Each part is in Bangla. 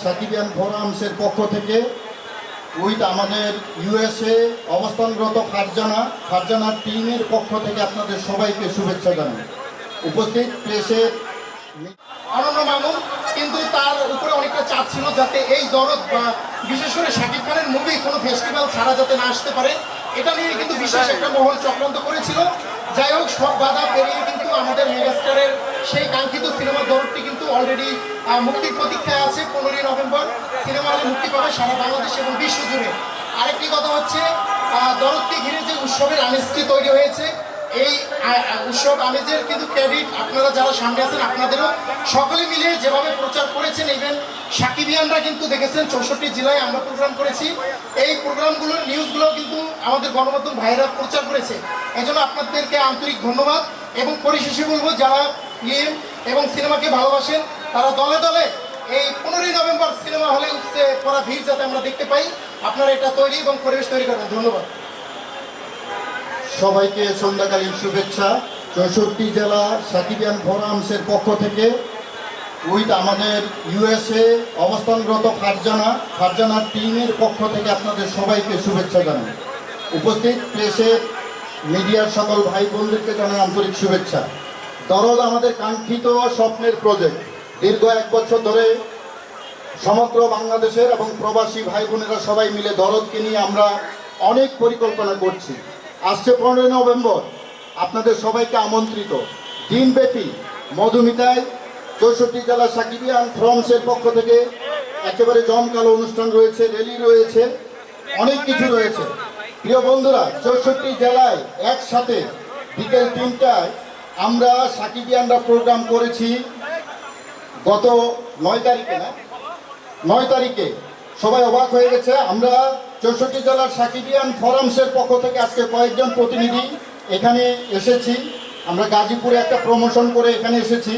সাকিবিয়ান ফোরামসের পক্ষ থেকে উইথ আমাদের ইউএসএ অবস্থানরত ফারজানার টিমের পক্ষ থেকে আপনাদের সবাইকে শুভেচ্ছা জানাই। উপস্থিত প্রেসের অনন্য মামুন, কিন্তু তার উপরে অনেকটা চাপ ছিল যাতে এই দরদ বা বিশেষ করে শাকিব খানের মুভি কোনো ফেস্টিভ্যাল ছাড়া যাতে না আসতে পারে, এটা নিয়ে কিন্তু বিশেষ একটা মহল চক্রান্ত করেছিল। যাই হোক, সব বাধা পেরিয়ে কিন্তু আমাদের মেগাস্টারের সেই কাঙ্ক্ষিত সিনেমার দরদটি কিন্তু অলরেডি মুক্তির প্রতীক্ষায় আছে। 15ই নভেম্বর সিনেমা হলে মুক্তি পাবে সারা বাংলাদেশ এবং বিশ্ব জুড়ে। আরেকটি কথা হচ্ছে, দরদকে ঘিরে যে উৎসবের আমেজটি তৈরি হয়েছে, এই উৎসব আমেজের কিন্তু ক্রেডিট আপনারা যারা সামনে আছেন আপনাদেরও। সকলে মিলে যেভাবে প্রচার করেছেন, ইভেন সাকিবিয়ানরা কিন্তু দেখেছেন 64 জেলায় আমরা প্রোগ্রাম করেছি। এই প্রোগ্রামগুলোর নিউজগুলো কিন্তু আমাদের গণমাধ্যম ভাইয়েরা প্রচার করেছে। এই জন্য আপনাদেরকে আন্তরিক ধন্যবাদ। এবং পরিশেষে বলবো, যারা ফিল্ম এবং সিনেমাকে ভালোবাসেন তারা দলে দলে এই 15ই নভেম্বর সিনেমা হলে উপচে পড়া ভিড় যাতে আমরা দেখতে পাই, আপনারা এটা তৈরি এবং পরিবেশ তৈরি করবেন। ধন্যবাদ সবাইকে। সন্ধ্যাকালীন শুভেচ্ছা। 64 জেলা সাকিবিয়ান ফোরামসের পক্ষ থেকে উইথ আমাদের ইউএসএ অবস্থানরত ফারজানার টিমের পক্ষ থেকে আপনাদের সবাইকে শুভেচ্ছা জানাই। উপস্থিত প্রেসের মিডিয়ার সকল ভাই বোনদেরকে জানাই আন্তরিক শুভেচ্ছা। দরদ আমাদের কাঙ্ক্ষিত স্বপ্নের প্রজেক্ট। দীর্ঘ 1 বছর ধরে সমগ্র বাংলাদেশের এবং প্রবাসী ভাই বোনেরা সবাই মিলে দরদকে নিয়ে আমরা অনেক পরিকল্পনা করছি। আসছে 15ই নভেম্বর আপনাদের সবাইকে আমন্ত্রিত। দিনব্যাপী মধুমিতায় 64 জেলা সাকিবিয়ান ফোরামসের পক্ষ থেকে একেবারে জমকালো অনুষ্ঠান রয়েছে, র্যালি রয়েছে, অনেক কিছু রয়েছে। প্রিয় বন্ধুরা, 64 জেলায় একসাথে বিকেল 3টায় আমরা সাকিবিয়ানরা প্রোগ্রাম করেছি। গত 9 তারিখে 9 তারিখে সবাই অবাক হয়ে গেছে। আমরা 64 জেলার সাকিবিয়ান ফোরামসের পক্ষ থেকে আজকে কয়েকজন প্রতিনিধি এখানে এসেছি। আমরা গাজীপুরে একটা প্রমোশন করে এখানে এসেছি।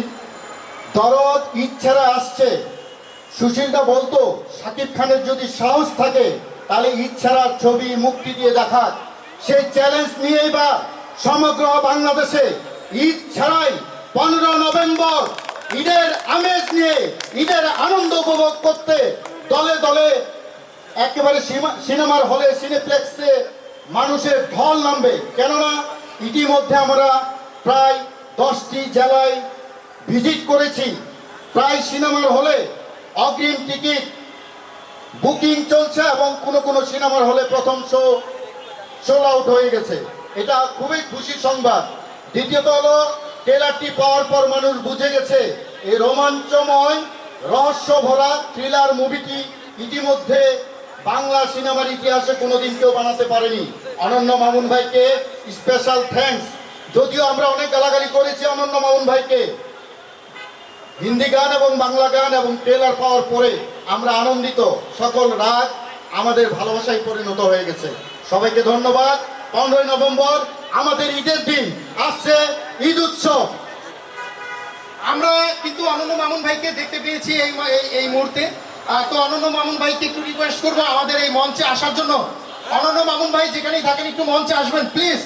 দরদ ঈদ ছাড়া আসছে। সুশীলদা বলতো, শাকিব খানের যদি সাহস থাকে তাহলে ঈদ ছাড়ার ছবি মুক্তি দিয়ে দেখাক। সেই চ্যালেঞ্জ নিয়েই বা সমগ্র বাংলাদেশে ঈদ ছাড়াই 15 নভেম্বর ঈদের আমেজ নিয়ে ঈদের আনন্দ উপভোগ করতে দলে দলে একেবারে সিনেমার হলে সিনেপ্লেক্সে মানুষের ঢল নামবে। কেননা ইতিমধ্যে আমরা প্রায় 10টি জেলায় ভিজিট করেছি। প্রায় সিনেমার হলে অগ্রিম টিকিট বুকিং চলছে এবং কোনো সিনেমার হলে প্রথম শো সোল আউট হয়ে গেছে। এটা খুবই খুশির সংবাদ। দ্বিতীয়ত হলো, ট্রেলারটি পাওয়ার পর মানুষ বুঝে গেছে এই রোমাঞ্চময় রহস্য ভরা থ্রিলার মুভিটি ইতিমধ্যে বাংলা সিনেমার ইতিহাসে কোনোদিন কেউ বানাতে পারেনি। অনন্য মামুন ভাইকে স্পেশাল থ্যাঙ্কস। যদিও আমরা অনেক গালাগালি করেছি অনন্য মামুন ভাইকে, হিন্দি গান এবং বাংলা গান এবং ট্রেলার পাওয়ার পরে আমরা আনন্দিত। সকল রাগ আমাদের ভালোবাসায় পরিণত হয়ে গেছে। সবাইকে ধন্যবাদ। 15ই নভেম্বর আমাদের ঈদের দিন আসছে, ঈদ উৎসব। আমরা কিন্তু অনন্য মামুন ভাইকে দেখতে পেয়েছি এই মুহূর্তে। তো অনন্য মামুন ভাইকে একটু রিকোয়েস্ট করবো আমাদের এই মঞ্চে আসার জন্য। অনন্য মামুন ভাই যেখানেই থাকেন একটু মঞ্চে আসবেন প্লিজ।